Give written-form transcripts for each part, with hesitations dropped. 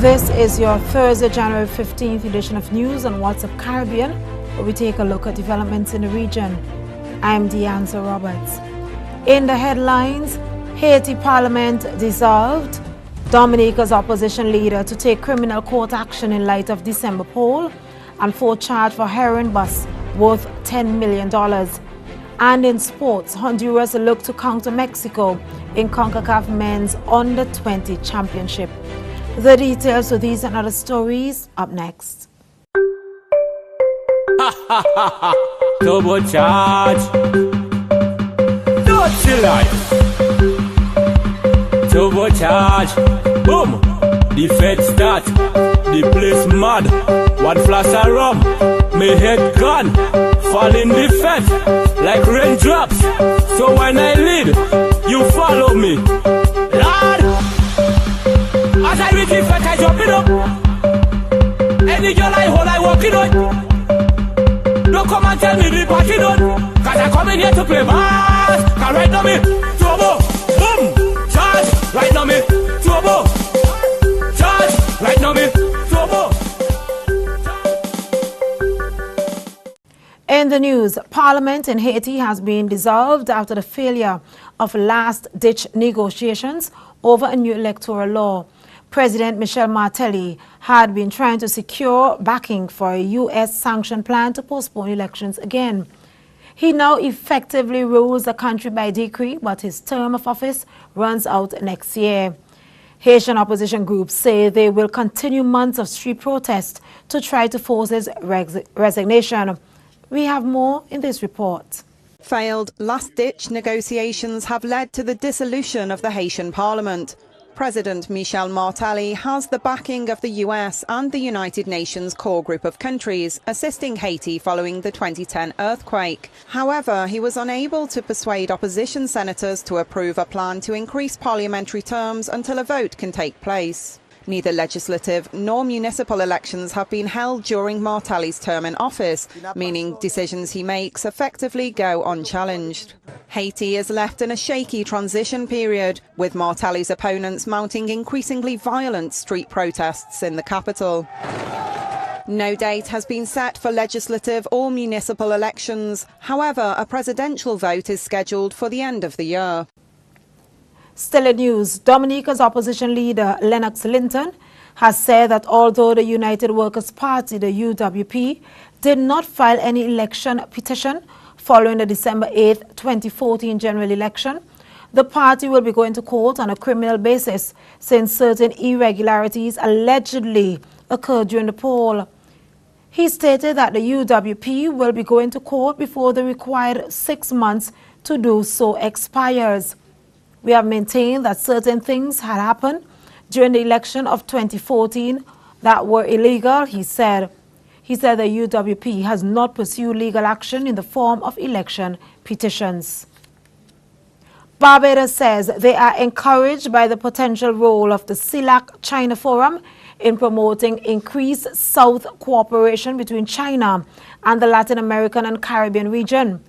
This is your Thursday, January 15th edition of News on WhatsApp Caribbean, where we take a look at developments in the region. I'm Deanza Roberts. In the headlines, Haiti Parliament dissolved, Dominica's opposition leader to take criminal court action in light of December poll, and 4 charged for heroin bust worth $10 million. And in sports, Honduras look to counter Mexico in CONCACAF Men's Under-20 Championship. The details of these and other stories up next. Turbo charge. Dirty life. Turbo charge. Boom. The fed start. The place mad. One flash of rum. My head gone. Fall in the fed like raindrops. So when I lead, you follow me. Lord. As I reach the fed, I jump it up. Any girl I hold, I walk it up. Don't come and tell me the party done, cause I come in here to play bass. Cause right now me, turbo, boom, charge. Right now me, turbo, charge. Right now me, turbo. In the news, Parliament in Haiti has been dissolved after the failure of last-ditch negotiations over a new electoral law. President Michel Martelly had been trying to secure backing for a U.S.-sanctioned plan to postpone elections again. He now effectively rules the country by decree, but his term of office runs out next year. Haitian opposition groups say they will continue months of street protest to try to force his resignation. We have more in this report. Failed last-ditch negotiations have led to the dissolution of the Haitian Parliament. President Michel Martelly has the backing of the US and the United Nations core group of countries assisting Haiti following the 2010 earthquake. However, he was unable to persuade opposition senators to approve a plan to increase parliamentary terms until a vote can take place. Neither legislative nor municipal elections have been held during Martelly's term in office, meaning decisions he makes effectively go unchallenged. Haiti is left in a shaky transition period, with Martelly's opponents mounting increasingly violent street protests in the capital. No date has been set for legislative or municipal elections. However, a presidential vote is scheduled for the end of the year. Still in news, Dominica's opposition leader, Lennox Linton, has said that although the United Workers' Party, the UWP, did not file any election petition following the December 8, 2014 general election, the party will be going to court on a criminal basis since certain irregularities allegedly occurred during the poll. He stated that the UWP will be going to court before the required 6 months to do so expires. We have maintained that certain things had happened during the election of 2014 that were illegal, he said. He said the UWP has not pursued legal action in the form of election petitions. Barbados says they are encouraged by the potential role of the CELAC-China Forum in promoting increased South cooperation between China and the Latin American and Caribbean region.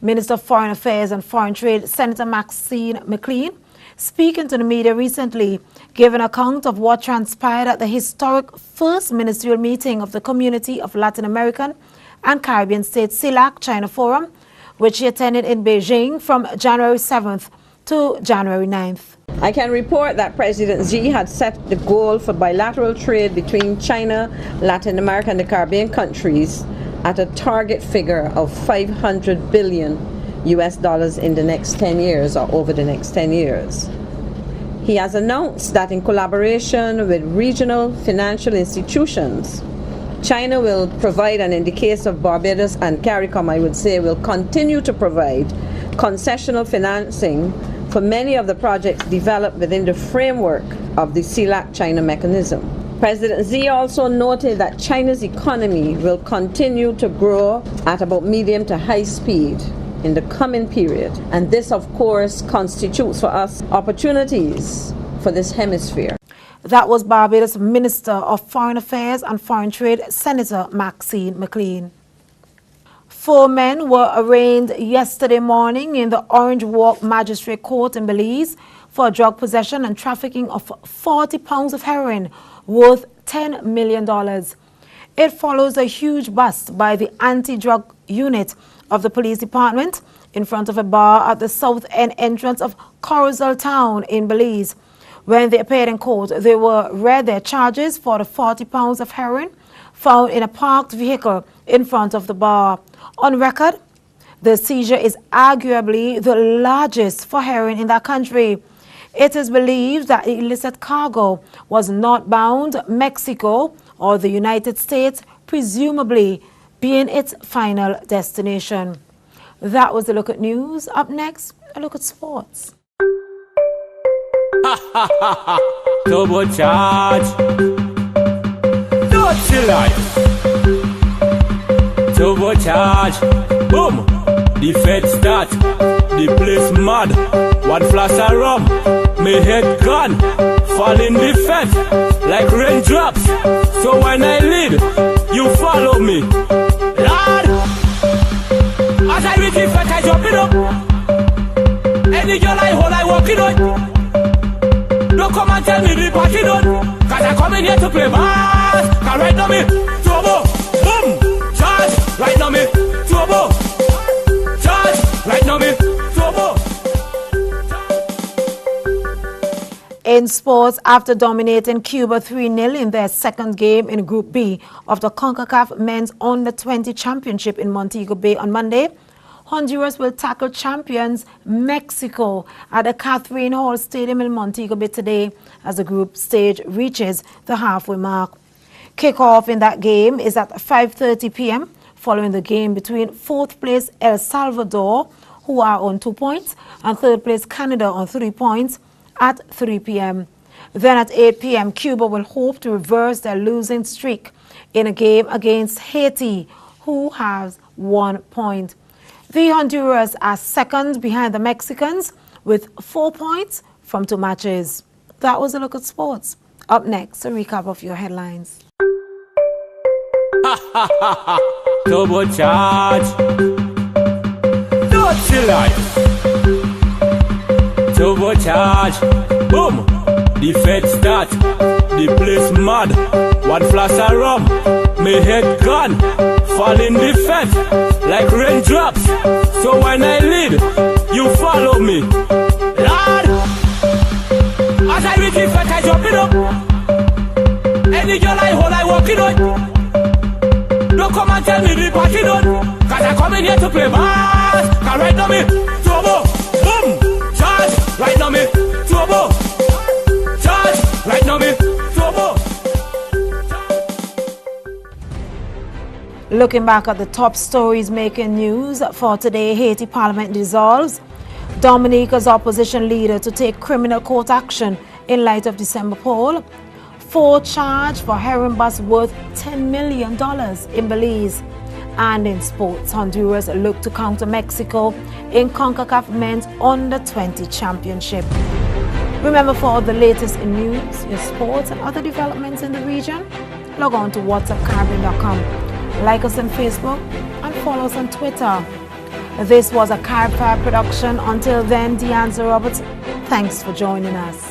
Minister of Foreign Affairs and Foreign Trade, Senator Maxine McLean, speaking to the media recently, gave an account of what transpired at the historic first ministerial meeting of the Community of Latin American and Caribbean States CELAC-China Forum, which she attended in Beijing from January 7th to January 9th. I can report that President Xi had set the goal for bilateral trade between China, Latin America, and the Caribbean countries at a target figure of $500 billion in the next 10 years or over the next 10 years. He has announced that in collaboration with regional financial institutions, China will provide, and in the case of Barbados and CARICOM, I would say, will continue to provide concessional financing for many of the projects developed within the framework of the CELAC-China mechanism. President Xi also noted that China's economy will continue to grow at about medium to high speed in the coming period. And this, of course, constitutes for us opportunities for this hemisphere. That was Barbados Minister of Foreign Affairs and Foreign Trade, Senator Maxine McLean. 4 men were arraigned yesterday morning in the Orange Walk Magistrate Court in Belize for drug possession and trafficking of 40 pounds of heroin worth $10 million. It follows a huge bust by the anti-drug unit of the police department in front of a bar at the south end entrance of Corozal Town in Belize. When they appeared in court, they were read their charges for the 40 pounds of heroin found in a parked vehicle in front of the bar. On record, the seizure is arguably the largest for heroin in that country. It is believed that the illicit cargo was not bound Mexico or the United States, presumably being its final destination. That was a look at news. Up next, a look at sports. Turbocharge. Dirty life. Turbocharge. Boom. The fed start. The place mad. One flash of rum. My head gone. Fall in the fed like raindrops. So when I lead, you follow me. Lord. As I reach the fed, I jump it up. Any girl I hold, I walk it on. Don't come and tell me the party done, cause I come in here to play bass. Cause right now me, turbo, boom, charge. Right now me, turbo, charge. Right now me, turbo. In sports, after dominating Cuba 3-0 in their second game in Group B of the CONCACAF Men's Under-20 Championship in Montego Bay on Monday, Honduras will tackle champions Mexico at the Catherine Hall Stadium in Montego Bay today as the group stage reaches the halfway mark. Kickoff in that game is at 5:30 p.m. following the game between 4th place El Salvador, who are on 2 points, and 3rd place Canada on 3 points at 3 p.m. Then at 8 p.m., Cuba will hope to reverse their losing streak in a game against Haiti, who has 1 point. The Honduras are second behind the Mexicans with 4 points from 2 matches. That was a look at sports. Up next, a recap of your headlines. Turbocharge. Dirty life. Turbocharge. Boom. The fed start. The place mad. One flash of rum. My head gone. Fall in the fed like raindrops. So when I lead, you follow me. Lord. As I reach the fed, I jump it up. Any girl I hold, I walk it on. Don't come and tell me the party done, cause I come in here to play bass. Cause right now me, turbo, boom, charge. Right now me, turbo, charge. Right now me, turbo. Looking back at the top stories making news for today, Haiti Parliament dissolves. Dominica's opposition leader to take criminal court action in light of December poll. 4 charged for heroin bust worth $10 million in Belize. And in sports, Honduras look to counter Mexico in CONCACAF Men's Under-20 Championship. Remember, for all the latest in news, your sports and other developments in the region, log on to whatsapcaribbean.com. Like us on Facebook and follow us on Twitter. This was a Carib Fire production. Until then, Deanza Roberts, thanks for joining us.